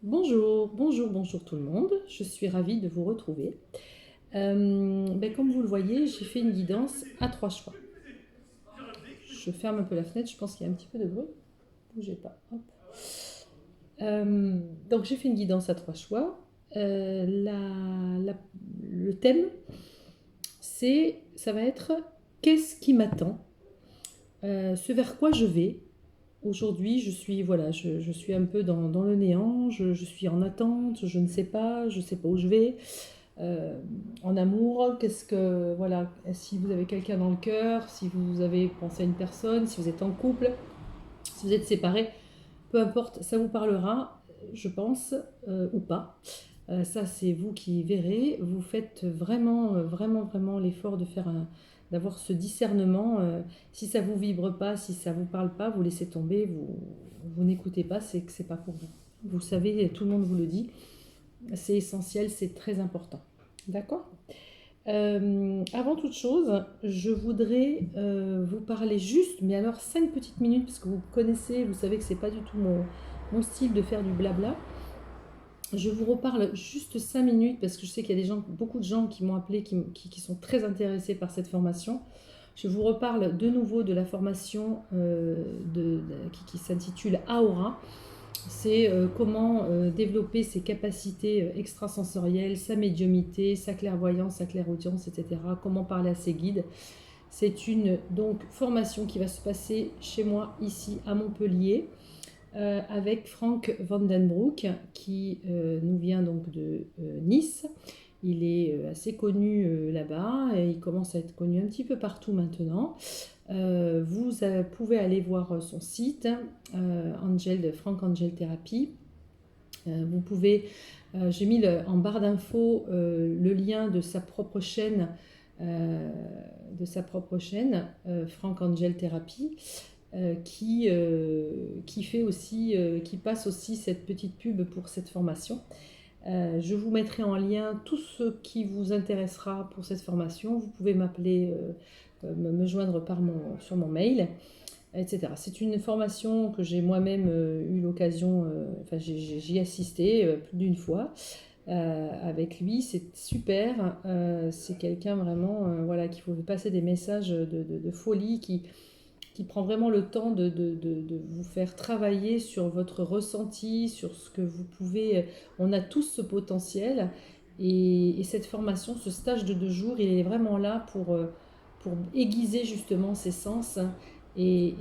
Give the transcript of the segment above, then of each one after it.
Bonjour, bonjour, bonjour tout le monde. Je suis ravie de vous retrouver. Comme vous le voyez, j'ai fait une guidance à trois choix. Je ferme un peu la fenêtre, je pense qu'il y a un petit peu de bruit. Bougez pas. Hop. Donc j'ai fait une guidance à trois choix. Le thème, ça va être qu'est-ce qui m'attend. Ce vers quoi je vais. Aujourd'hui, je suis un peu dans le néant, je suis en attente, je ne sais pas, je ne sais pas où je vais. En amour, si vous avez quelqu'un dans le cœur, si vous avez pensé à une personne, si vous êtes en couple, si vous êtes séparés, peu importe, ça vous parlera, je pense, ou pas. Ça, c'est vous qui verrez. Vous faites vraiment l'effort d'avoir ce discernement. Si ça vous vibre pas, si ça vous parle pas, vous laissez tomber, vous n'écoutez pas, c'est que c'est pas pour vous. Vous savez, tout le monde vous le dit. C'est essentiel, c'est très important. D'accord. Avant toute chose, je voudrais vous parler juste, mais alors 5 petites minutes, parce que vous connaissez, vous savez que c'est pas du tout mon style de faire du blabla. Je vous reparle juste 5 minutes, parce que je sais qu'il y a beaucoup de gens qui m'ont appelé, qui sont très intéressés par cette formation. Je vous reparle de nouveau de la formation qui s'intitule Aura. C'est comment développer ses capacités extrasensorielles, sa médiumnité, sa clairvoyance, sa clairaudience, etc. Comment parler à ses guides. C'est une formation qui va se passer chez moi ici à Montpellier avec Frank Vandenbroek qui nous vient donc de Nice. Il est assez connu là-bas et il commence à être connu un petit peu partout maintenant. Vous pouvez aller voir son site, Frank Angel Therapy. Vous pouvez, j'ai mis en barre d'infos le lien de sa propre chaîne, Frank Angel Therapy, qui passe aussi cette petite pub pour cette formation. Je vous mettrai en lien tout ce qui vous intéressera pour cette formation. Vous pouvez m'appeler, me joindre sur mon mail, etc. C'est une formation que j'ai moi-même eu l'occasion, j'y ai assisté plus d'une fois avec lui. C'est super. C'est quelqu'un vraiment qui vous fait passer des messages de folie, qui prend vraiment le temps de vous faire travailler sur votre ressenti, sur ce que vous pouvez. On a tous ce potentiel. Et cette formation, ce stage de 2 jours, il est vraiment là pour aiguiser justement ses sens et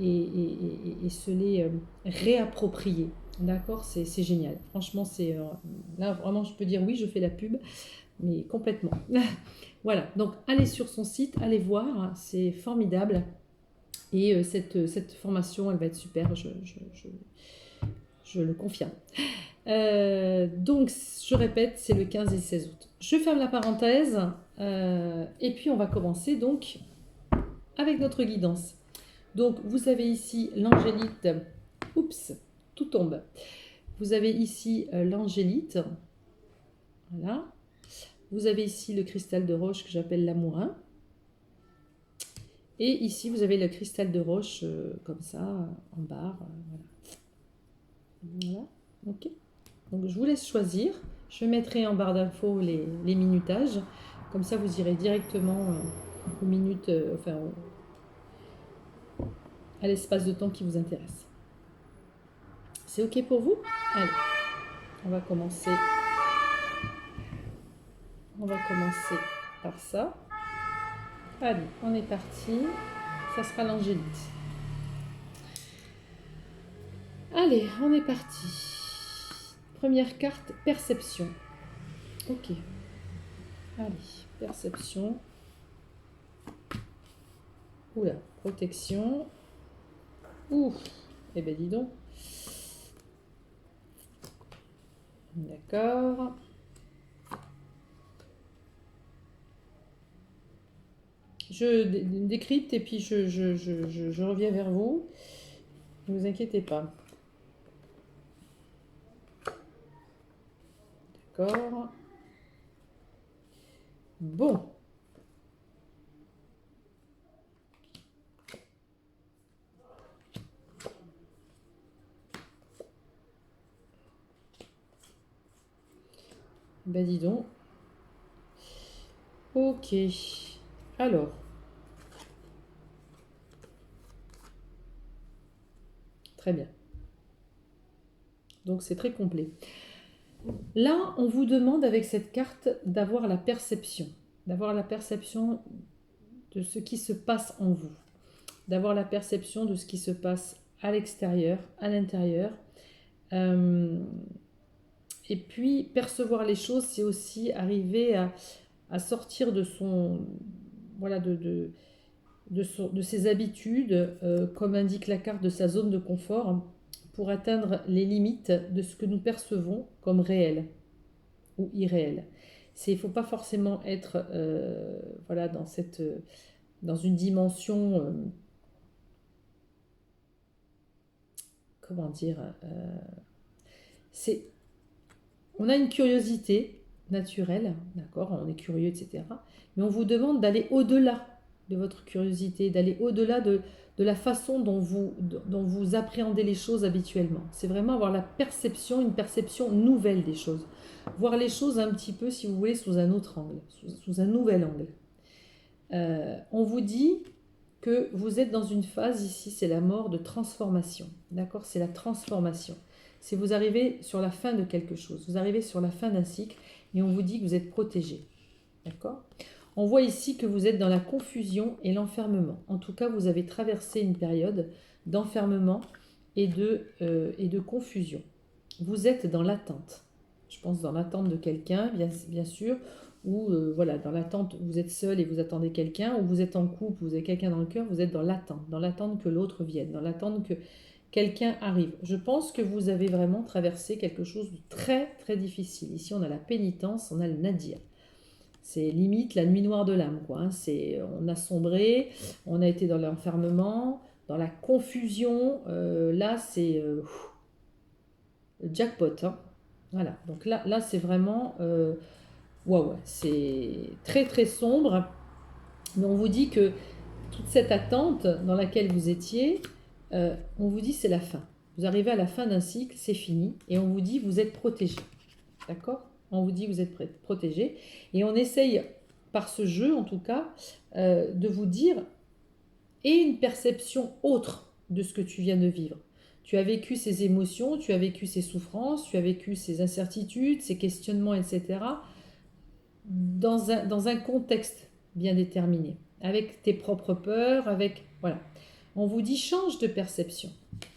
se les réapproprier. D'accord. C'est génial. Franchement, là, vraiment, je peux dire oui, je fais la pub, mais complètement. Voilà, donc allez sur son site, allez voir, c'est formidable. Et cette formation, elle va être super, je le confirme. Donc, je répète, c'est le 15 et 16 août. Je ferme la parenthèse et puis on va commencer donc avec notre guidance. Donc, vous avez ici l'angélite. Oups, tout tombe. Vous avez ici l'angélite. Voilà. Vous avez ici le cristal de roche que j'appelle l'amourin. Et ici, vous avez le cristal de roche comme ça, en barre. Voilà. Ok. Donc, je vous laisse choisir. Je mettrai en barre d'infos les minutages. Comme ça, vous irez directement aux minutes, à l'espace de temps qui vous intéresse. C'est ok pour vous? Allez, on va commencer. On va commencer par ça. Allez, on est parti. Ça sera l'angélite. Allez, on est parti. Première carte, perception. Ok. Allez, perception. Oula, protection. Ouf, eh ben dis donc. D'accord. Je décrypte et puis je reviens vers vous. Ne vous inquiétez pas. D'accord. Bon. Ben dis donc. Ok. Alors, très bien. Donc c'est très complet. Là, on vous demande avec cette carte d'avoir la perception. D'avoir la perception de ce qui se passe en vous. D'avoir la perception de ce qui se passe à l'extérieur, à l'intérieur. Euh, et puis, percevoir les choses, c'est aussi arriver à sortir de son... Voilà, de ses habitudes, comme indique la carte, de sa zone de confort, pour atteindre les limites de ce que nous percevons comme réel ou irréel. Il ne faut pas forcément être voilà, dans une dimension, comment dire, c'est, on a une curiosité naturelle, d'accord, on est curieux, etc. Mais on vous demande d'aller au-delà de votre curiosité, d'aller au-delà de la façon dont vous appréhendez les choses habituellement. C'est vraiment avoir la perception, une perception nouvelle des choses. Voir les choses un petit peu, si vous voulez, sous un autre angle, sous un nouvel angle. On vous dit que vous êtes dans une phase ici, c'est la mort de transformation. D'accord? C'est la transformation. C'est vous arrivez sur la fin de quelque chose, vous arrivez sur la fin d'un cycle et on vous dit que vous êtes protégé. D'accord? On voit ici que vous êtes dans la confusion et l'enfermement. En tout cas, vous avez traversé une période d'enfermement et de confusion. Vous êtes dans l'attente. Je pense dans l'attente de quelqu'un, bien sûr, ou voilà, dans l'attente, vous êtes seul et vous attendez quelqu'un, ou vous êtes en couple, vous avez quelqu'un dans le cœur, vous êtes dans l'attente que l'autre vienne, dans l'attente que quelqu'un arrive. Je pense que vous avez vraiment traversé quelque chose de très très difficile. Ici, on a la pénitence, on a le nadir. C'est limite la nuit noire de l'âme, quoi. Hein. On a sombré, on a été dans l'enfermement, dans la confusion. Là, c'est jackpot. Hein. Voilà. Donc là c'est vraiment waouh, c'est très très sombre. Mais on vous dit que toute cette attente dans laquelle vous étiez, on vous dit c'est la fin. Vous arrivez à la fin d'un cycle, c'est fini, et on vous dit vous êtes protégé. D'accord? On vous dit vous êtes protégé. Et on essaye, par ce jeu en tout cas, de vous dire et une perception autre de ce que tu viens de vivre. Tu as vécu ces émotions, tu as vécu ces souffrances, tu as vécu ces incertitudes, ces questionnements, etc. Dans un contexte bien déterminé, avec tes propres peurs, avec... Voilà. On vous dit change de perception,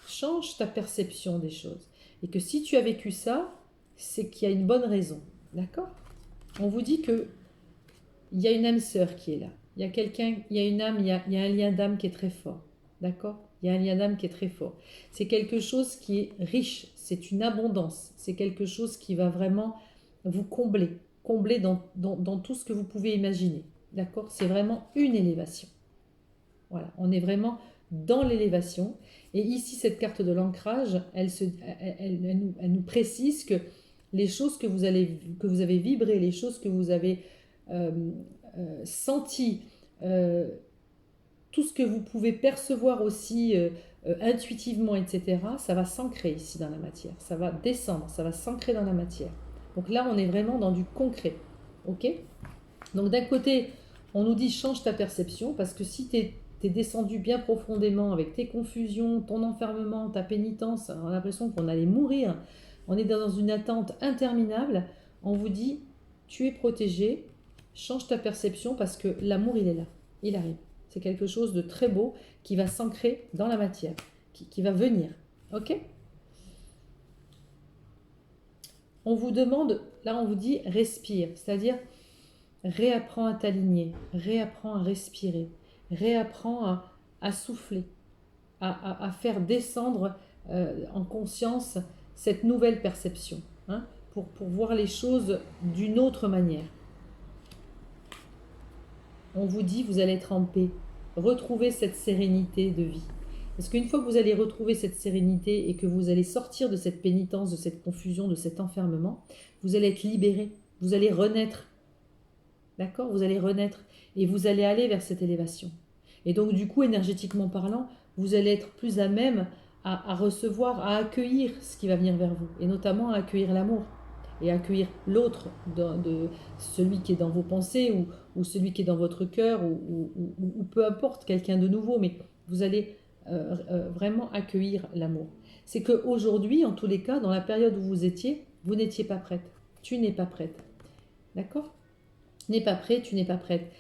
change ta perception des choses. Et que si tu as vécu ça, c'est qu'il y a une bonne raison. D'accord? On vous dit que il y a une âme sœur qui est là. Il y a quelqu'un, il y a une âme, il y a un lien d'âme qui est très fort. D'accord? Il y a un lien d'âme qui est très fort. C'est quelque chose qui est riche, c'est une abondance, c'est quelque chose qui va vraiment vous combler dans tout ce que vous pouvez imaginer. D'accord? C'est vraiment une élévation. Voilà, on est vraiment dans l'élévation. Et ici, cette carte de l'ancrage, elle nous précise que les choses que vous avez vibrées, les choses que vous avez senties, tout ce que vous pouvez percevoir aussi intuitivement, etc., ça va s'ancrer ici dans la matière. Ça va descendre, ça va s'ancrer dans la matière. Donc là, on est vraiment dans du concret. Ok? Donc d'un côté, on nous dit change ta perception, parce que si tu es descendu bien profondément avec tes confusions, ton enfermement, ta pénitence, on a l'impression qu'on allait mourir, on est dans une attente interminable, on vous dit tu es protégé, change ta perception parce que l'amour il est là, il arrive. C'est quelque chose de très beau qui va s'ancrer dans la matière, qui va venir. Ok? On vous demande, là on vous dit respire, c'est-à-dire réapprends à t'aligner, réapprends à respirer, réapprends à souffler, à faire descendre en conscience cette nouvelle perception, hein, pour voir les choses d'une autre manière. On vous dit vous allez être en paix, retrouvez cette sérénité de vie. Parce qu'une fois que vous allez retrouver cette sérénité et que vous allez sortir de cette pénitence, de cette confusion, de cet enfermement, vous allez être libéré, vous allez renaître. D'accord? Vous allez renaître et vous allez aller vers cette élévation. Et donc du coup, énergétiquement parlant, vous allez être plus à même à recevoir, à accueillir ce qui va venir vers vous, et notamment à accueillir l'amour. et accueillir l'autre, celui qui est dans vos pensées ou celui qui est dans votre cœur ou peu importe, quelqu'un de nouveau, mais vous allez vraiment accueillir l'amour. C'est qu'aujourd'hui, en tous les cas, dans la période où vous n'étiez pas prête. Tu n'es pas prête. D'accord? Tu n'es pas prêt, tu n'es pas prête.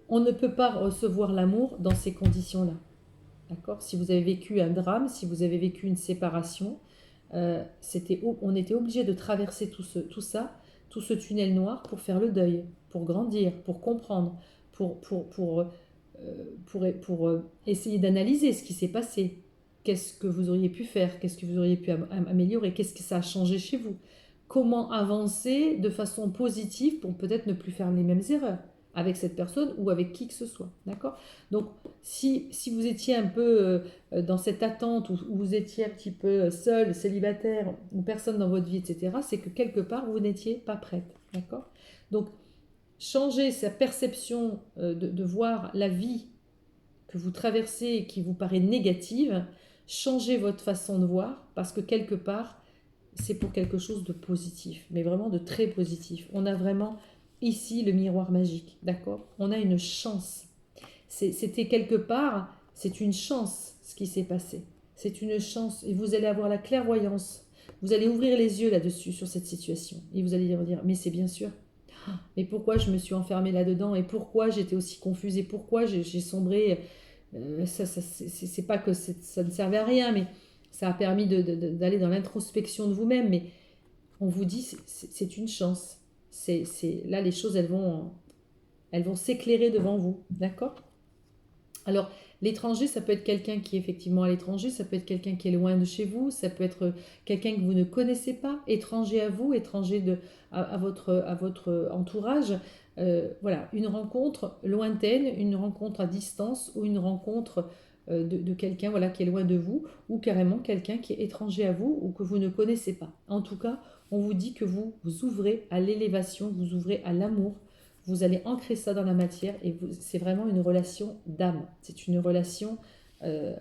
On ne peut pas recevoir l'amour dans ces conditions-là. D'accord? Si vous avez vécu un drame, si vous avez vécu une séparation, on était obligé de traverser tout ça, tout ce tunnel noir pour faire le deuil, pour grandir, pour comprendre, pour essayer d'analyser ce qui s'est passé. Qu'est-ce que vous auriez pu faire? Qu'est-ce que vous auriez pu améliorer? Qu'est-ce que ça a changé chez vous? Comment avancer de façon positive pour peut-être ne plus faire les mêmes erreurs avec cette personne ou avec qui que ce soit. D'accord? Donc, si vous étiez un peu dans cette attente où vous étiez un petit peu seul, célibataire ou personne dans votre vie, etc., c'est que quelque part, vous n'étiez pas prête. D'accord? Donc, changer sa perception de voir la vie que vous traversez et qui vous paraît négative, changez votre façon de voir parce que quelque part, c'est pour quelque chose de positif, mais vraiment de très positif. On a vraiment ici le miroir magique, d'accord? On a une chance. C'était quelque part, c'est une chance ce qui s'est passé. C'est une chance et vous allez avoir la clairvoyance. Vous allez ouvrir les yeux là-dessus, sur cette situation. Et vous allez dire, mais c'est bien sûr. Mais pourquoi je me suis enfermée là-dedans? Et pourquoi j'étais aussi confuse? Et pourquoi j'ai sombré? C'est pas que ça ne servait à rien, mais ça a permis d'aller dans l'introspection de vous-même. Mais on vous dit, c'est une chance. Là, les choses, elles vont s'éclairer devant vous. D'accord? Alors, l'étranger, ça peut être quelqu'un qui est effectivement à l'étranger, ça peut être quelqu'un qui est loin de chez vous, ça peut être quelqu'un que vous ne connaissez pas, étranger à vous, étranger à votre entourage. Voilà, une rencontre lointaine, une rencontre à distance ou une rencontre de quelqu'un voilà, qui est loin de vous ou carrément quelqu'un qui est étranger à vous ou que vous ne connaissez pas. En tout cas, on vous dit que vous ouvrez à l'élévation, vous ouvrez à l'amour, vous allez ancrer ça dans la matière et c'est vraiment une relation d'âme. C'est une relation euh,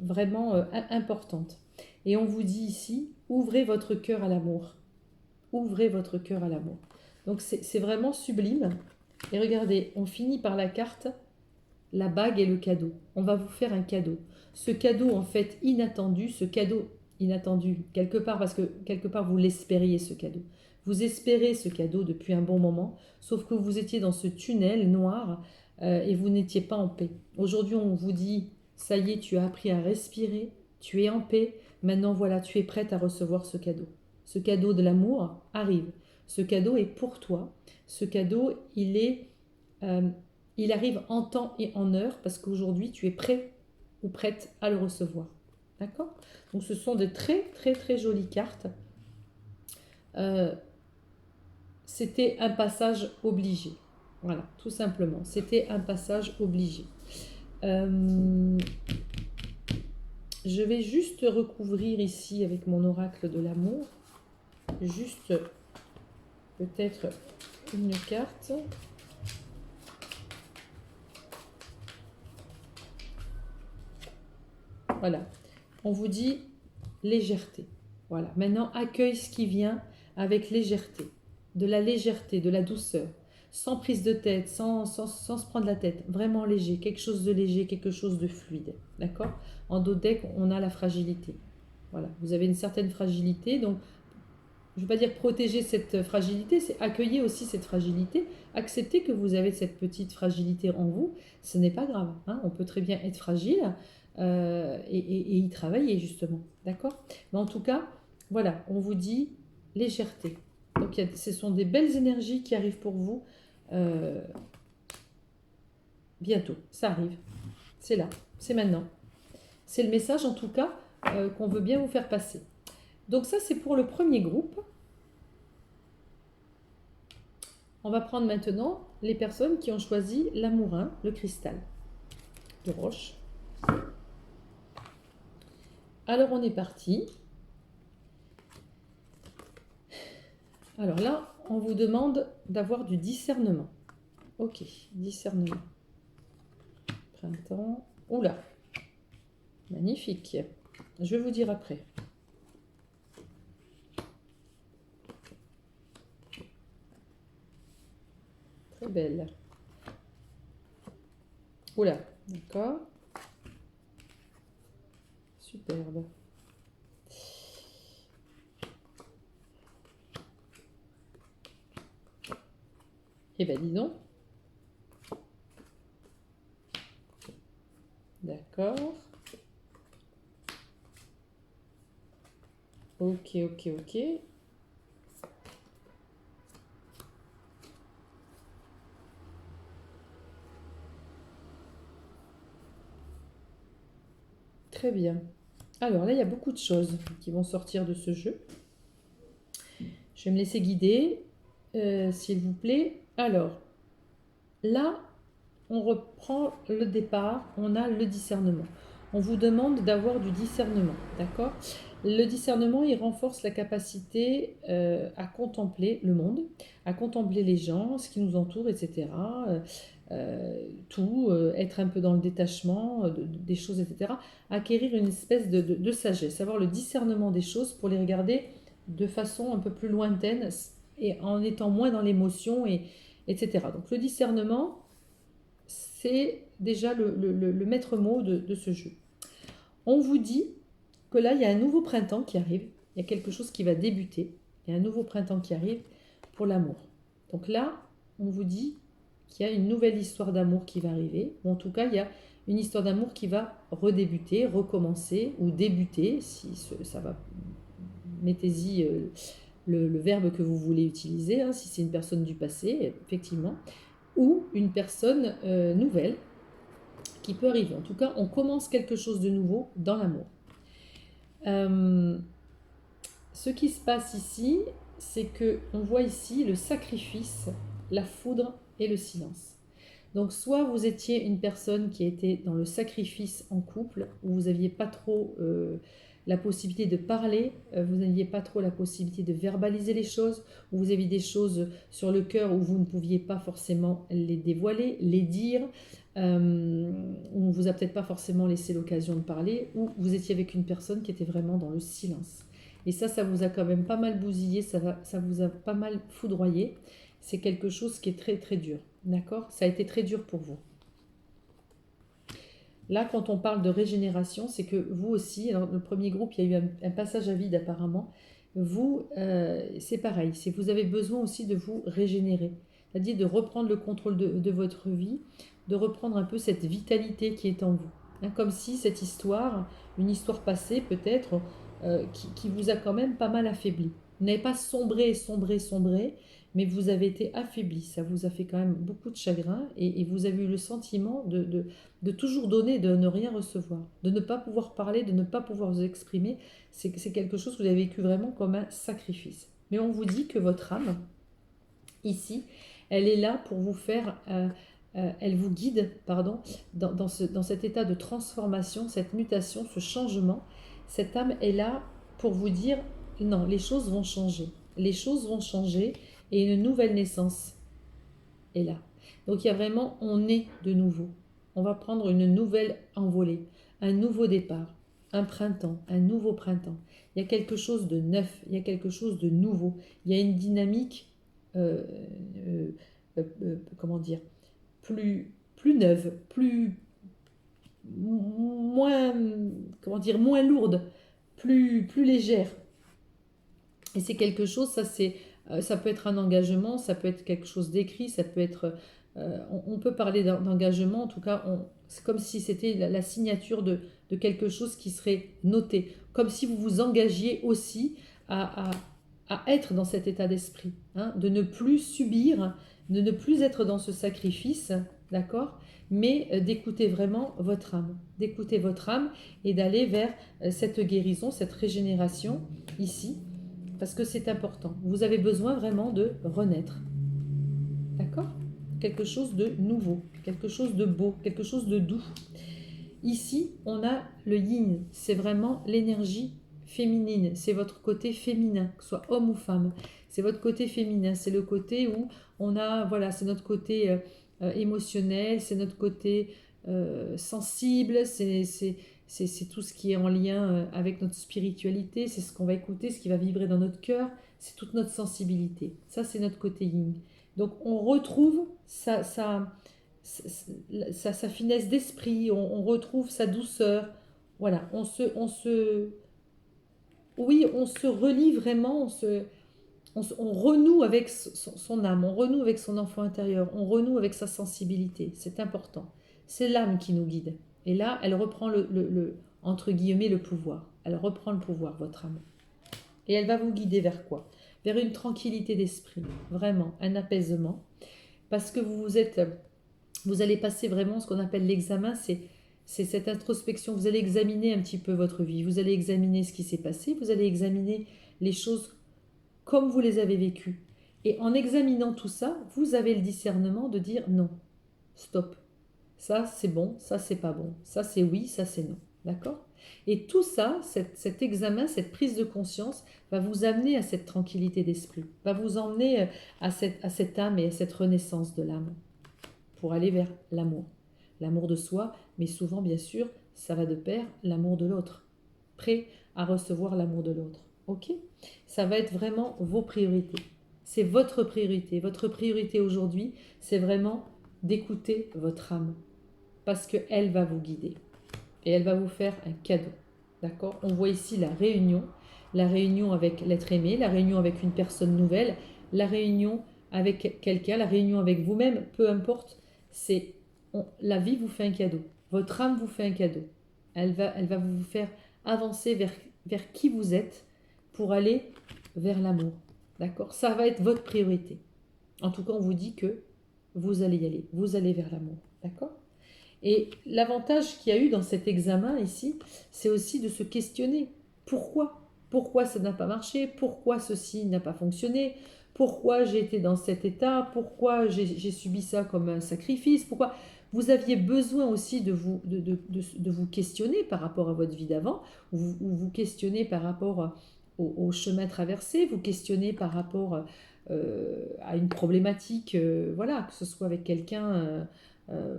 vraiment importante. Et on vous dit ici, ouvrez votre cœur à l'amour. Ouvrez votre cœur à l'amour. Donc c'est vraiment sublime. Et regardez, on finit par la carte, la bague et le cadeau. On va vous faire un cadeau. Ce cadeau en fait inattendu, ce cadeau inattendu quelque part parce que quelque part vous l'espériez ce cadeau. Vous espérez ce cadeau depuis un bon moment, sauf que vous étiez dans ce tunnel noir et vous n'étiez pas en paix. Aujourd'hui, on vous dit, ça y est, tu as appris à respirer, tu es en paix, maintenant voilà, tu es prête à recevoir ce cadeau. Ce cadeau de l'amour arrive. Ce cadeau est pour toi. Ce cadeau, euh, il arrive en temps et en heure parce qu'aujourd'hui, tu es prêt ou prête à le recevoir. D'accord? Donc, ce sont de très, très, très jolies cartes. C'était un passage obligé. Voilà, tout simplement. C'était un passage obligé. Je vais juste recouvrir ici avec mon oracle de l'amour. Juste peut-être une carte. Voilà. On vous dit légèreté. Voilà. Maintenant, accueille ce qui vient avec légèreté. De la légèreté, de la douceur. Sans prise de tête, sans se prendre la tête. Vraiment léger. Quelque chose de léger, quelque chose de fluide. D'accord? En dodeck, on a la fragilité. Voilà. Vous avez une certaine fragilité. Donc, je ne veux pas dire protéger cette fragilité, c'est accueillir aussi cette fragilité. Accepter que vous avez cette petite fragilité en vous. Ce n'est pas grave. Hein, on peut très bien être fragile. Et y travailler justement, d'accord? Mais en tout cas, voilà, on vous dit légèreté. Donc ce sont des belles énergies qui arrivent pour vous bientôt. Ça arrive, c'est là, c'est maintenant. C'est le message en tout cas qu'on veut bien vous faire passer. Donc ça c'est pour le premier groupe. On va prendre maintenant les personnes qui ont choisi l'amourin, le cristal de roche. Alors on est parti. Alors là, on vous demande d'avoir du discernement. Ok, discernement. Printemps. Oula, magnifique. Je vais vous dire après. très belle. Oula, d'accord. Superbe. Eh ben dis donc. D'accord. Ok, ok, ok. Très bien. Alors là, il y a beaucoup de choses qui vont sortir de ce jeu. Je vais me laisser guider, s'il vous plaît. Alors, là, on reprend le départ, on a le discernement. On vous demande d'avoir du discernement, d'accord? Le discernement, il renforce la capacité à contempler le monde, à contempler les gens, ce qui nous entoure, etc. Tout, être un peu dans le détachement des choses, etc. Acquérir une espèce de sagesse, avoir le discernement des choses pour les regarder de façon un peu plus lointaine et en étant moins dans l'émotion, etc. Donc le discernement, c'est déjà le maître mot de ce jeu. On vous dit que là, il y a un nouveau printemps qui arrive, il y a quelque chose qui va débuter, il y a un nouveau printemps qui arrive pour l'amour. Donc là, on vous dit qu'il y a une nouvelle histoire d'amour qui va arriver, ou en tout cas, il y a une histoire d'amour qui va redébuter, recommencer, ou débuter, si ça va, mettez-y le verbe que vous voulez utiliser, hein, si c'est une personne du passé, effectivement, ou une personne nouvelle qui peut arriver. En tout cas, on commence quelque chose de nouveau dans l'amour. Ce qui se passe ici, c'est que on voit ici le sacrifice, la foudre et le silence. Donc soit vous étiez une personne qui était dans le sacrifice en couple, où vous n'aviez pas trop la possibilité de parler, vous n'aviez pas trop la possibilité de verbaliser les choses, où vous aviez des choses sur le cœur où vous ne pouviez pas forcément les dévoiler, les dire, où on ne vous a peut-être pas forcément laissé l'occasion de parler, ou vous étiez avec une personne qui était vraiment dans le silence. Et ça vous a quand même pas mal bousillé, ça vous a pas mal foudroyé. C'est quelque chose qui est très très dur. D'accord? Ça a été très dur pour vous. Là, quand on parle de régénération, c'est que vous aussi, alors le premier groupe, il y a eu un passage à vide apparemment. Vous, c'est pareil, c'est vous avez besoin aussi de vous régénérer, c'est-à-dire de reprendre le contrôle de votre vie, de reprendre un peu cette vitalité qui est en vous. Hein, comme si cette histoire, une histoire passée peut-être, qui vous a quand même pas mal affaibli. Vous n'avez pas sombré, sombré, sombré, mais vous avez été affaibli. Ça vous a fait quand même beaucoup de chagrin et vous avez eu le sentiment de toujours donner, de ne rien recevoir, de ne pas pouvoir parler, de ne pas pouvoir vous exprimer. C'est quelque chose que vous avez vécu vraiment comme un sacrifice. Mais on vous dit que votre âme, ici, elle est là pour vous faire, elle vous guide, pardon, dans cet état de transformation, cette mutation, ce changement. Cette âme est là pour vous dire, non, les choses vont changer. Les choses vont changer et une nouvelle naissance est là. Donc il y a vraiment, on est de nouveau. On va prendre une nouvelle envolée, un nouveau départ, un printemps, un nouveau printemps. Il y a quelque chose de neuf, il y a quelque chose de nouveau. Il y a une dynamique, euh, comment dire, plus neuve, moins, comment dire, moins lourde, plus légère. Et c'est quelque chose, ça peut être un engagement, ça peut être quelque chose d'écrit, ça peut être, on peut parler d'engagement, en tout cas, c'est comme si c'était la signature de quelque chose qui serait noté, comme si vous vous engagiez aussi à, à, à être dans cet état d'esprit, hein, de ne plus subir, de ne plus être dans ce sacrifice, d'accord, mais d'écouter vraiment d'écouter votre âme et d'aller vers cette guérison, cette régénération ici, parce que c'est important. Vous avez besoin vraiment de renaître. D'accord? Quelque chose de nouveau, quelque chose de beau, quelque chose de doux. Ici, on a le yin, c'est vraiment l'énergie féminine, c'est votre côté féminin, que ce soit homme ou femme. C'est votre côté féminin, c'est le côté où on a, voilà, c'est notre côté émotionnel, c'est notre côté sensible, c'est tout ce qui est en lien avec notre spiritualité, c'est ce qu'on va écouter, ce qui va vibrer dans notre cœur, c'est toute notre sensibilité. Ça, c'est notre côté yin. Donc on retrouve sa finesse d'esprit, on retrouve sa douceur. Voilà, oui, on se relie vraiment, on renoue avec son âme, on renoue avec son enfant intérieur, on renoue avec sa sensibilité. C'est important. C'est l'âme qui nous guide. Et là, elle reprend entre guillemets, le pouvoir. Elle reprend le pouvoir, votre âme. Et elle va vous guider vers quoi? Vers une tranquillité d'esprit, vraiment, un apaisement. Parce que vous allez passer vraiment ce qu'on appelle l'examen, c'est cette introspection. Vous allez examiner un petit peu votre vie, vous allez examiner ce qui s'est passé, vous allez examiner les choses comme vous les avez vécues. Et en examinant tout ça, vous avez le discernement de dire non, stop. Ça c'est bon, ça c'est pas bon, ça c'est oui, ça c'est non. D'accord? Et tout ça, cet examen, cette prise de conscience va vous amener à cette tranquillité d'esprit, va vous emmener à cette âme et à cette renaissance de l'âme pour aller vers l'amour. L'amour de soi, mais souvent, bien sûr, ça va de pair l'amour de l'autre. Prêt à recevoir l'amour de l'autre. Ok? Ça va être vraiment vos priorités. C'est votre priorité. Votre priorité aujourd'hui, c'est vraiment d'écouter votre âme. Parce qu'elle va vous guider. Et elle va vous faire un cadeau. D'accord? On voit ici la réunion avec l'être aimé, la réunion avec une personne nouvelle, la réunion avec quelqu'un, la réunion avec vous-même, peu importe. La vie vous fait un cadeau. Votre âme vous fait un cadeau. Elle va vous faire avancer vers qui vous êtes pour aller vers l'amour. D'accord? Ça va être votre priorité. En tout cas, on vous dit que vous allez y aller. Vous allez vers l'amour. D'accord? Et l'avantage qu'il y a eu dans cet examen ici, c'est aussi de se questionner. Pourquoi? Pourquoi ça n'a pas marché? Pourquoi ceci n'a pas fonctionné? Pourquoi j'ai été dans cet état? Pourquoi j'ai subi ça comme un sacrifice? Pourquoi? Vous aviez besoin aussi de vous questionner par rapport à votre vie d'avant, ou vous questionnez par rapport au chemin traversé, vous questionnez par rapport à une problématique, voilà, que ce soit avec quelqu'un... euh,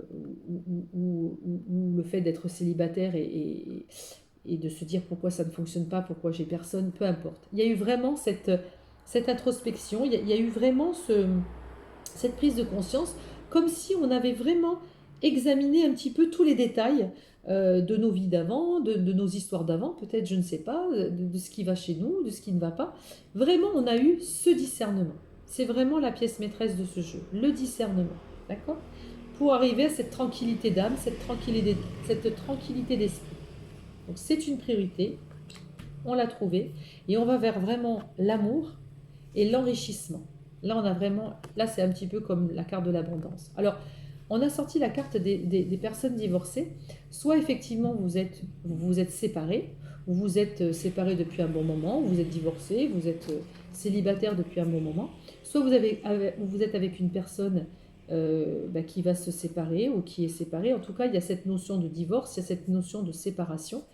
ou le fait d'être célibataire et de se dire pourquoi ça ne fonctionne pas, pourquoi j'ai personne, peu importe. Il y a eu vraiment cette introspection, il y a eu vraiment cette prise de conscience, comme si on avait vraiment examiné un petit peu tous les détails de nos vies d'avant, de nos histoires d'avant, peut-être, je ne sais pas, de ce qui va chez nous, de ce qui ne va pas. Vraiment, on a eu ce discernement. C'est vraiment la pièce maîtresse de ce jeu, le discernement. D'accord? Pour arriver à cette tranquillité d'âme, cette tranquillité d'esprit. Donc c'est une priorité, on l'a trouvée, et on va vers vraiment l'amour et l'enrichissement. Là, là c'est un petit peu comme la carte de l'abondance. Alors, on a sorti la carte des personnes divorcées. Soit effectivement vous êtes séparés, ou vous êtes séparés depuis un bon moment, ou vous êtes divorcés, vous êtes célibataire depuis un bon moment. Soit vous êtes avec une personne qui va se séparer ou qui est séparée. En tout cas, il y a cette notion de divorce, il y a cette notion de séparation.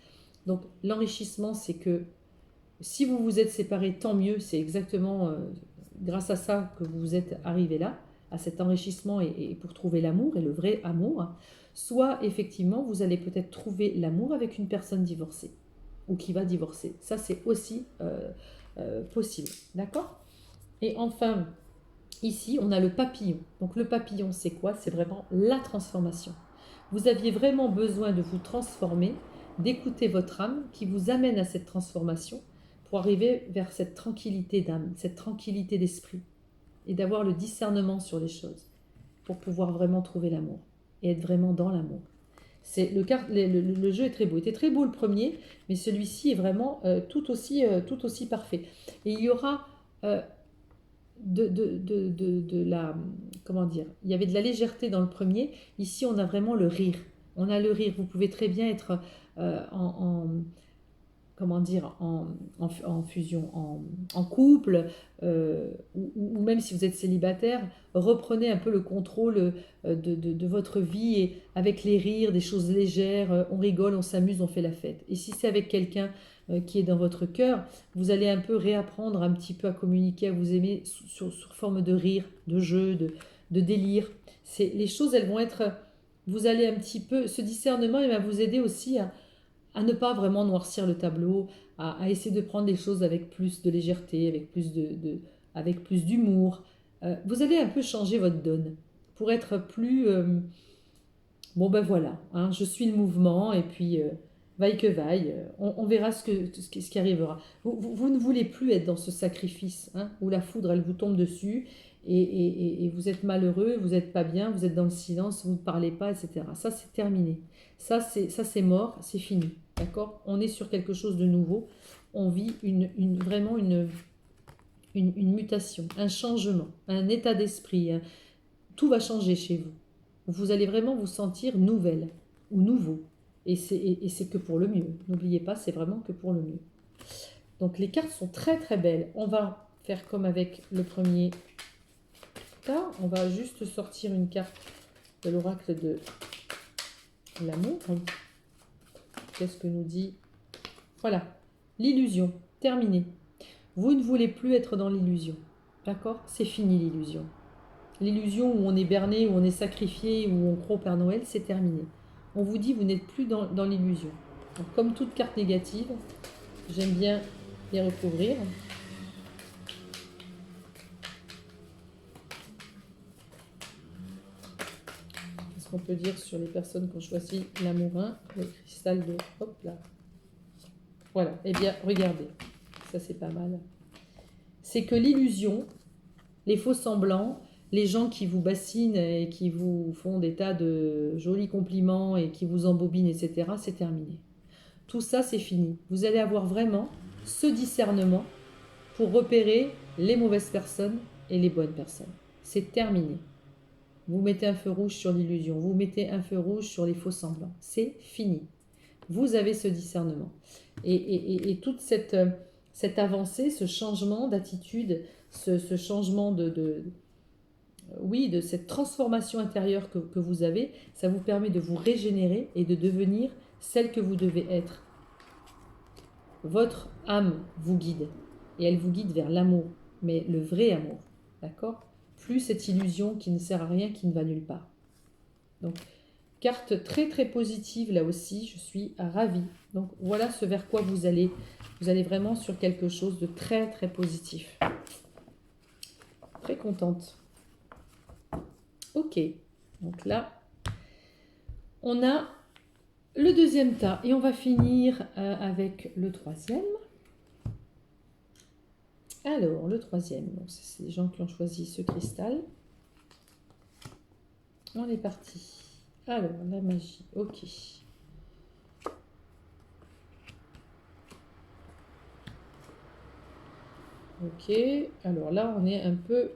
Donc l'enrichissement, c'est que si vous vous êtes séparés, tant mieux, c'est exactement grâce à ça que vous êtes arrivé là, à cet enrichissement et pour trouver l'amour et le vrai amour. Soit effectivement, vous allez peut-être trouver l'amour avec une personne divorcée ou qui va divorcer. Ça, c'est aussi possible. D'accord? Et enfin, ici, on a le papillon. Donc le papillon, c'est quoi? C'est vraiment la transformation. Vous aviez vraiment besoin de vous transformer, d'écouter votre âme qui vous amène à cette transformation pour arriver vers cette tranquillité d'âme, cette tranquillité d'esprit et d'avoir le discernement sur les choses pour pouvoir vraiment trouver l'amour et être vraiment dans l'amour. Le jeu est très beau. Il était très beau le premier, mais celui-ci est vraiment tout aussi parfait. Et il y aura de la... Comment dire? Il y avait de la légèreté dans le premier. Ici, on a vraiment le rire. On a le rire. Vous pouvez très bien être comment dire, en fusion, en couple, ou même si vous êtes célibataire, reprenez un peu le contrôle de votre vie et avec les rires, des choses légères, on rigole, on s'amuse, on fait la fête. Et si c'est avec quelqu'un qui est dans votre cœur, vous allez un peu réapprendre un petit peu à communiquer, à vous aimer sous forme de rire, de jeu, de délire. Les choses, elles vont être... Vous allez un petit peu... Ce discernement, il va vous aider aussi à ne pas vraiment noircir le tableau, à essayer de prendre les choses avec plus de légèreté, avec plus d'humour, Vous allez un peu changer votre donne pour être plus... bon ben voilà, hein, je suis le mouvement et puis vaille que vaille, on verra ce qui arrivera. Vous ne voulez plus être dans ce sacrifice hein, où la foudre elle vous tombe dessus et vous êtes malheureux, vous n'êtes pas bien, vous êtes dans le silence, vous ne parlez pas, etc. Ça c'est terminé. Ça c'est mort, c'est fini. D'accord. On est sur quelque chose de nouveau. On vit vraiment une mutation, un changement, un état d'esprit. Tout va changer chez vous. Vous allez vraiment vous sentir nouvelle ou nouveau. Et c'est que pour le mieux. N'oubliez pas, c'est vraiment que pour le mieux. Donc les cartes sont très très belles. On va faire comme avec le premier cas. On va juste sortir une carte de l'oracle de l'amour. Qu'est-ce que nous dit? Voilà, l'illusion, terminée. Vous ne voulez plus être dans l'illusion. D'accord? C'est fini l'illusion. L'illusion où on est berné, où on est sacrifié, où on croit au Père Noël, c'est terminé. On vous dit, vous n'êtes plus dans l'illusion. Comme toute carte négative, j'aime bien les recouvrir. Qu'est-ce qu'on peut dire sur les personnes qui ont choisi l'amourin, le cristal de... Hop là. Voilà, eh bien, regardez. Ça, c'est pas mal. C'est que l'illusion, les faux semblants, les gens qui vous bassinent et qui vous font des tas de jolis compliments et qui vous embobinent, etc., c'est terminé. Tout ça, c'est fini. Vous allez avoir vraiment ce discernement pour repérer les mauvaises personnes et les bonnes personnes. C'est terminé. Vous mettez un feu rouge sur l'illusion, vous mettez un feu rouge sur les faux semblants. C'est fini. Vous avez ce discernement. Et toute cette avancée, ce changement d'attitude, ce changement oui, de cette transformation intérieure que vous avez, ça vous permet de vous régénérer et de devenir celle que vous devez être. Votre âme vous guide et elle vous guide vers l'amour, mais le vrai amour, d'accord? Plus cette illusion qui ne sert à rien, qui ne va nulle part. Donc, carte très très positive là aussi, je suis ravie. Donc voilà ce vers quoi vous allez vraiment sur quelque chose de très très positif. Très contente. Ok, donc là, on a le deuxième tas et on va finir avec le troisième. Alors, le troisième, c'est les gens qui ont choisi ce cristal. On est parti. Alors, la magie, ok. Ok, alors là, on est un peu...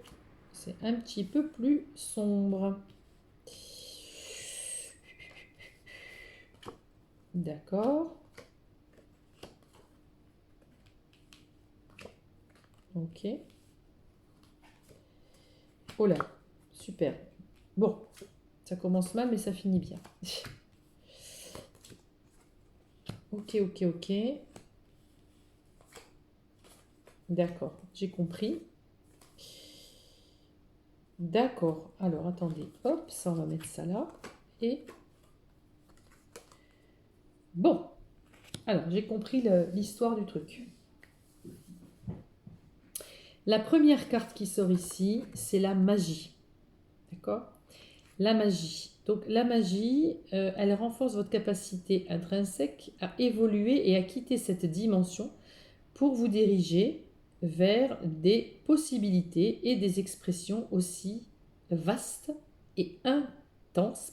C'est un petit peu plus sombre. D'accord. Ok. Oh là, super. Bon, ça commence mal, mais ça finit bien. Ok, ok, ok. D'accord, j'ai compris. D'accord, alors attendez, hop, ça on va mettre ça là. Et bon, alors j'ai compris l'histoire du truc. La première carte qui sort ici, c'est la magie. D'accord? La magie. Donc la magie, elle renforce votre capacité intrinsèque à évoluer et à quitter cette dimension pour vous diriger vers des possibilités et des expressions aussi vastes et intenses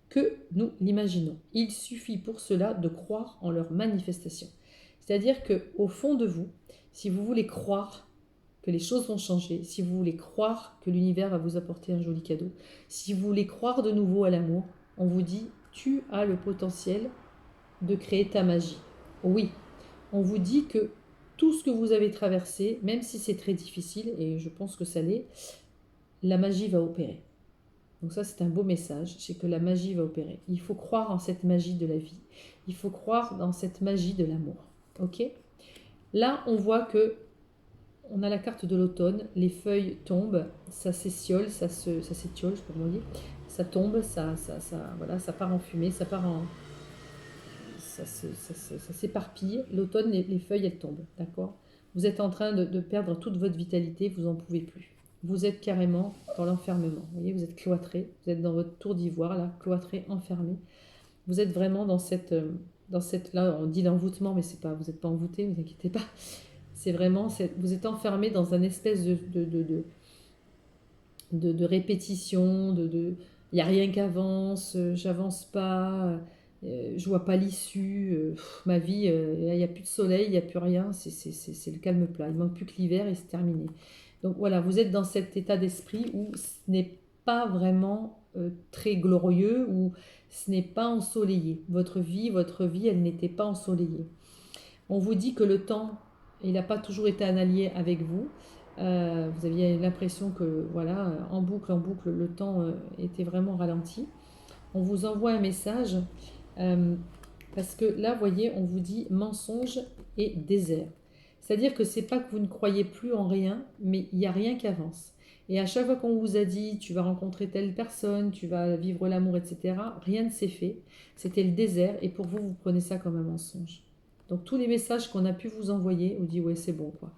que nous l'imaginons. Il suffit pour cela de croire en leur manifestation. C'est-à-dire qu'au fond de vous, si vous voulez croire que les choses vont changer, si vous voulez croire que l'univers va vous apporter un joli cadeau, si vous voulez croire de nouveau à l'amour, on vous dit tu as le potentiel de créer ta magie. Oui, on vous dit que tout ce que vous avez traversé, même si c'est très difficile, et je pense que ça l'est, la magie va opérer. Donc ça, c'est un beau message, c'est que la magie va opérer. Il faut croire en cette magie de la vie. Il faut croire dans cette magie de l'amour. Ok? Là, on voit que on a la carte de l'automne, les feuilles tombent, ça s'étiole, ça s'étiole, je peux pas dire, ça tombe, voilà, ça part en fumée, ça part en... Ça s'éparpille. L'automne, les feuilles, elles tombent, d'accord? Vous êtes en train de perdre toute votre vitalité, vous n'en pouvez plus. vous êtes carrément dans l'enfermement. Vous voyez, vous êtes cloîtré, vous êtes dans votre tour d'ivoire, là, cloîtré, enfermé. Vous êtes vraiment là, on dit l'envoûtement, mais c'est pas, vous n'êtes pas envoûté, ne vous inquiétez pas. C'est vraiment, vous êtes enfermé dans un espèce de répétition, il n'y a rien qui avance, j'avance pas, je vois pas l'issue, ma vie, il n'y a plus de soleil, il n'y a plus rien, c'est le calme plat, il manque plus que l'hiver et c'est terminé. Donc voilà, vous êtes dans cet état d'esprit où ce n'est pas vraiment très glorieux, où ce n'est pas ensoleillé. Votre vie, elle n'était pas ensoleillée. On vous dit que le temps, il n'a pas toujours été un allié avec vous. Vous aviez l'impression que, voilà, en boucle, le temps était vraiment ralenti. On vous envoie un message euh, parce que là, vous voyez, on vous dit mensonge et désert. C'est-à-dire que c'est pas que vous ne croyez plus en rien, mais il n'y a rien qui avance. Et à chaque fois qu'on vous a dit tu vas rencontrer telle personne, tu vas vivre l'amour, etc., rien ne s'est fait. C'était le désert et pour vous, vous prenez ça comme un mensonge. Donc tous les messages qu'on a pu vous envoyer, on dit ouais c'est bon quoi.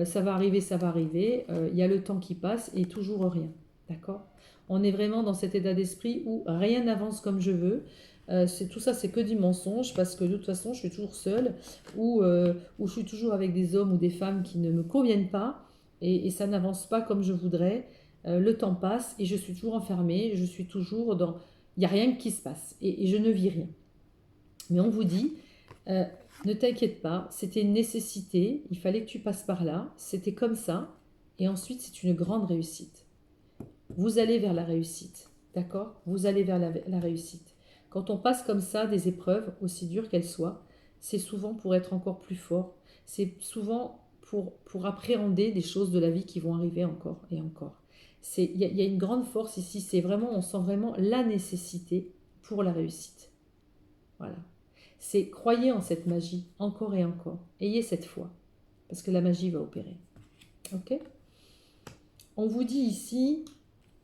Ça va arriver, ça va arriver. Il y a le temps qui passe et toujours rien. D'accord. On est vraiment dans cet état d'esprit où rien n'avance comme je veux. Tout ça, c'est que du mensonge parce que de toute façon, je suis toujours seule ou je suis toujours avec des hommes ou des femmes qui ne me conviennent pas et ça n'avance pas comme je voudrais. Le temps passe et je suis toujours enfermée. Je suis toujours dans. Il n'y a rien qui se passe et je ne vis rien. Mais on vous dit, euh, ne t'inquiète pas, c'était une nécessité, il fallait que tu passes par là, c'était comme ça, et ensuite c'est une grande réussite. Vous allez vers la réussite, d'accord. Vous allez vers la réussite. Quand on passe comme ça des épreuves, aussi dures qu'elles soient, c'est souvent pour être encore plus fort, c'est souvent pour appréhender des choses de la vie qui vont arriver encore et encore. Il y a une grande force ici, c'est vraiment, on sent vraiment la nécessité pour la réussite. Voilà. C'est croyez en cette magie encore et encore. Ayez cette foi, parce que la magie va opérer. Ok. On vous dit ici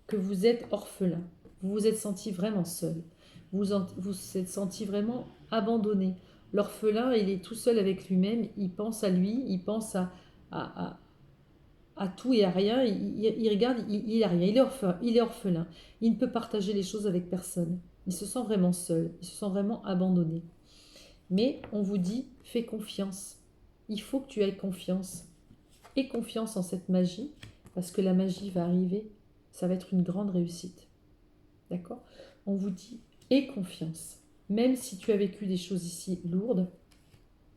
que vous êtes orphelin. Vous vous êtes senti vraiment seul. Vous êtes senti vraiment abandonné. L'orphelin, il est tout seul avec lui-même. Il pense à lui, il pense à, à tout et à rien. Il regarde, il a rien. Il est orphelin. Il ne peut partager les choses avec personne. Il se sent vraiment seul. Il se sent vraiment abandonné. Mais on vous dit, fais confiance. Il faut que tu aies confiance. Aie confiance en cette magie, parce que la magie va arriver. Ça va être une grande réussite. D'accord. On vous dit, aie confiance. Même si tu as vécu des choses ici lourdes,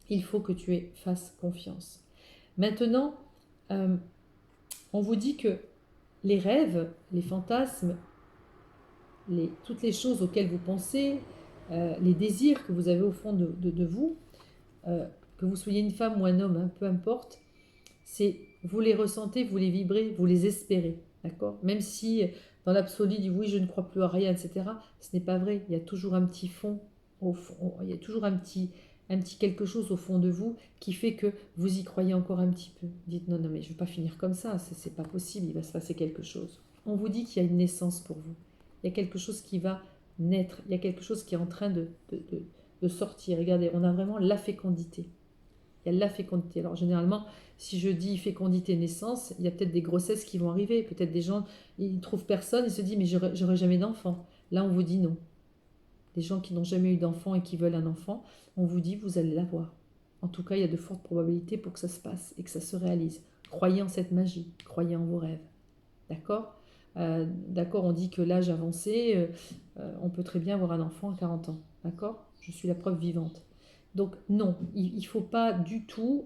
il faut que tu fasses confiance. Maintenant, on vous dit que les rêves, les fantasmes, toutes les choses auxquelles vous pensez, les désirs que vous avez au fond de vous, que vous soyez une femme ou un homme, hein, peu importe, vous les ressentez, vous les vibrez, vous les espérez, d'accord. Même si dans l'absolu dit oui, je ne crois plus à rien, etc. Ce n'est pas vrai. Il y a toujours un petit fond, il y a toujours un petit quelque chose au fond de vous qui fait que vous y croyez encore un petit peu. Dites non, non, mais je ne vais pas finir comme ça, c'est pas possible, il va se passer quelque chose. On vous dit qu'il y a une naissance pour vous. Il y a quelque chose qui va naître, il y a quelque chose qui est en train de sortir. Regardez, on a vraiment la fécondité. Il y a la fécondité. Alors généralement, si je dis fécondité naissance, il y a peut-être des grossesses qui vont arriver. Peut-être des gens, ils ne trouvent personne, ils se disent mais j'aurai jamais d'enfant. Là, on vous dit non. Les gens qui n'ont jamais eu d'enfant et qui veulent un enfant, on vous dit vous allez l'avoir. En tout cas, il y a de fortes probabilités pour que ça se passe et que ça se réalise. Croyez en cette magie, croyez en vos rêves. D'accord. D'accord, on dit que l'âge avancé, on peut très bien avoir un enfant à 40 ans. D'accord. Je suis la preuve vivante. Donc non, il ne faut pas du tout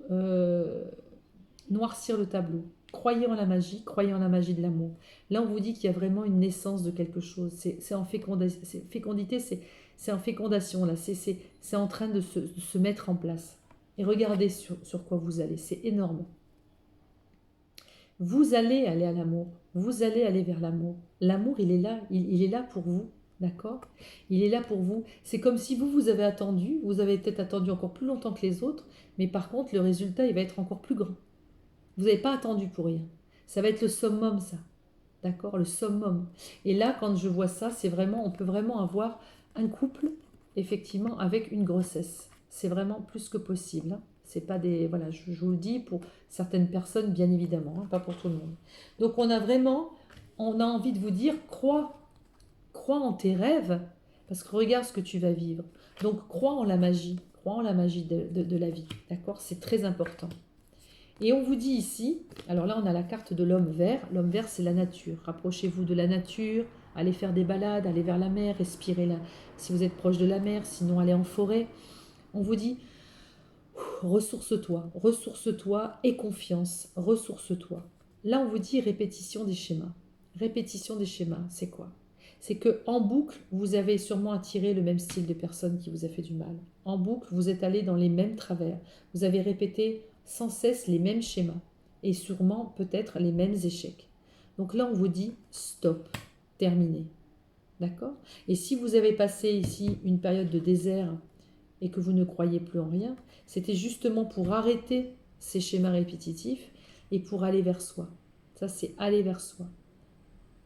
noircir le tableau. Croyez en la magie, croyez en la magie de l'amour. Là, on vous dit qu'il y a vraiment une naissance de quelque chose. C'est en fécondité, c'est en fécondation, là. C'est en train de se mettre en place. Et regardez sur quoi vous allez. C'est énorme. Vous allez aller à l'amour. Vous allez aller vers l'amour. L'amour, il est là. Il est là pour vous. D'accord. Il est là pour vous. C'est comme si vous avez attendu. Vous avez peut-être attendu encore plus longtemps que les autres. Mais par contre, le résultat, il va être encore plus grand. Vous n'avez pas attendu pour rien. Ça va être le summum, ça. D'accord. Le summum. Et là, quand je vois ça, c'est vraiment, on peut vraiment avoir un couple, effectivement, avec une grossesse. C'est vraiment plus que possible. Hein. C'est pas des, voilà, je vous le dis pour certaines personnes, bien évidemment, hein, pas pour tout le monde. Donc on a vraiment, on a envie de vous dire, crois en tes rêves, parce que regarde ce que tu vas vivre. Donc crois en la magie de la vie, d'accord? C'est très important. Et on vous dit ici, alors là on a la carte de l'homme vert. L'homme vert c'est la nature. Rapprochez-vous de la nature, allez faire des balades, allez vers la mer, respirez là. Si vous êtes proche de la mer, sinon allez en forêt. On vous dit, ressource-toi, ressource-toi et confiance, ressource-toi. Là on vous dit répétition des schémas. Répétition des schémas, c'est quoi? C'est que en boucle, vous avez sûrement attiré le même style de personne qui vous a fait du mal. En boucle, vous êtes allé dans les mêmes travers. Vous avez répété sans cesse les mêmes schémas et sûrement peut-être les mêmes échecs. Donc là, on vous dit stop, terminé. D'accord? Et si vous avez passé ici une période de désert et que vous ne croyez plus en rien, c'était justement pour arrêter ces schémas répétitifs et pour aller vers soi. Ça, c'est aller vers soi.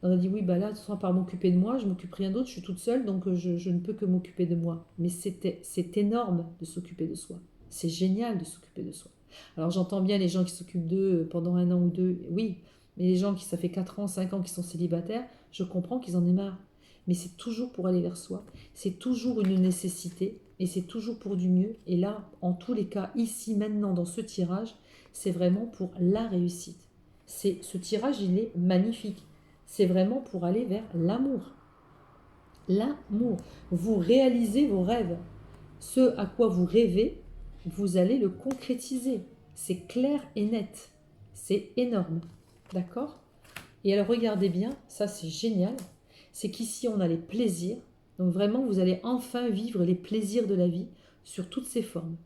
On a dit oui, bah là, de toute façon, par m'occuper de moi, je m'occupe rien d'autre, je suis toute seule, donc je ne peux que m'occuper de moi. Mais c'est énorme de s'occuper de soi. C'est génial de s'occuper de soi. Alors j'entends bien les gens qui s'occupent d'eux pendant 1 an ou 2, oui, mais les gens qui, ça fait 4 ans, 5 ans qui sont célibataires, je comprends qu'ils en aient marre. Mais c'est toujours pour aller vers soi, c'est toujours une nécessité, et c'est toujours pour du mieux. Et là, en tous les cas, ici, maintenant, dans ce tirage, c'est vraiment pour la réussite. Ce tirage, il est magnifique. C'est vraiment pour aller vers l'amour. L'amour. Vous réalisez vos rêves. Ce à quoi vous rêvez, vous allez le concrétiser. C'est clair et net. C'est énorme. D'accord? Et alors regardez bien, ça c'est génial. C'est qu'ici on a les plaisirs. Donc vraiment, vous allez enfin vivre les plaisirs de la vie sur toutes ses formes.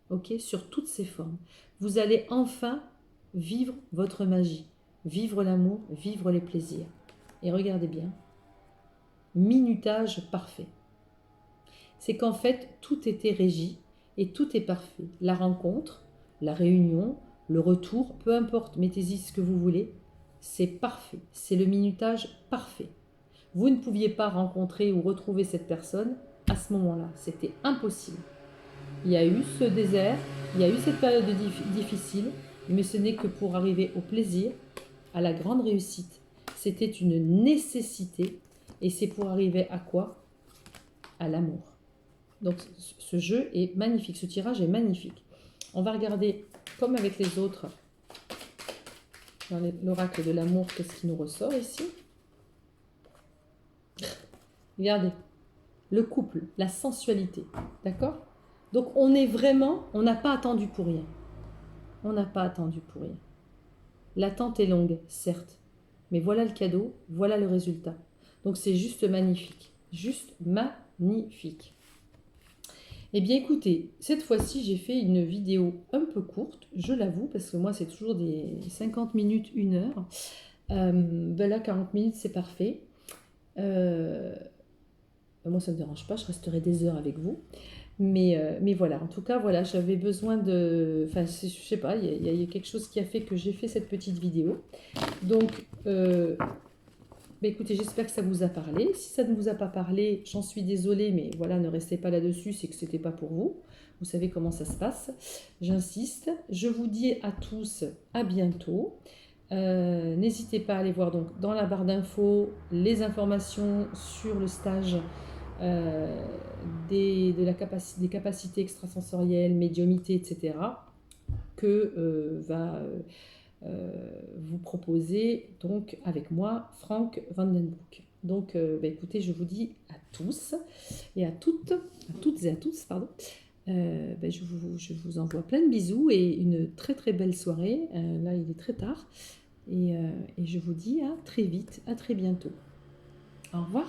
Ok? Sur toutes ses formes. Vous allez enfin vivre votre magie. Vivre l'amour, vivre les plaisirs. Et regardez bien, minutage parfait. C'est qu'en fait, tout était régi et tout est parfait. La rencontre, la réunion, le retour, peu importe, mettez-y ce que vous voulez, c'est parfait. C'est le minutage parfait. Vous ne pouviez pas rencontrer ou retrouver cette personne à ce moment-là. C'était impossible. Il y a eu ce désert, il y a eu cette période difficile, mais ce n'est que pour arriver au plaisir, à la grande réussite. C'était une nécessité et c'est pour arriver à quoi? À l'amour. Donc ce jeu est magnifique, ce tirage est magnifique. On va regarder, comme avec les autres, dans l'oracle de l'amour, qu'est-ce qui nous ressort ici? Regardez, le couple, la sensualité, d'accord? Donc on est vraiment, on n'a pas attendu pour rien. On n'a pas attendu pour rien. L'attente est longue, certes, mais voilà le cadeau, voilà le résultat. Donc c'est juste magnifique, juste magnifique. Eh bien écoutez, cette fois-ci j'ai fait une vidéo un peu courte, je l'avoue, parce que moi c'est toujours des 50 minutes, 1 heure. Ben là 40 minutes c'est parfait. Moi ça ne me dérange pas, je resterai des heures avec vous. Mais voilà, en tout cas, voilà, j'avais besoin de... Enfin, je sais pas, il y a quelque chose qui a fait que j'ai fait cette petite vidéo. Donc, écoutez, j'espère que ça vous a parlé. Si ça ne vous a pas parlé, j'en suis désolée, mais voilà, ne restez pas là-dessus, c'est que c'était pas pour vous. Vous savez comment ça se passe. J'insiste. Je vous dis à tous à bientôt. N'hésitez pas à aller voir donc dans la barre d'infos les informations sur le stage des capacités extrasensorielles, médiumité, etc. que va vous proposer donc avec moi Frank Vandenbroek. Donc écoutez, je vous dis à tous et à toutes et à tous, pardon. Je vous envoie plein de bisous et une très très belle soirée. Là, il est très tard et je vous dis à très vite, à très bientôt. Au revoir.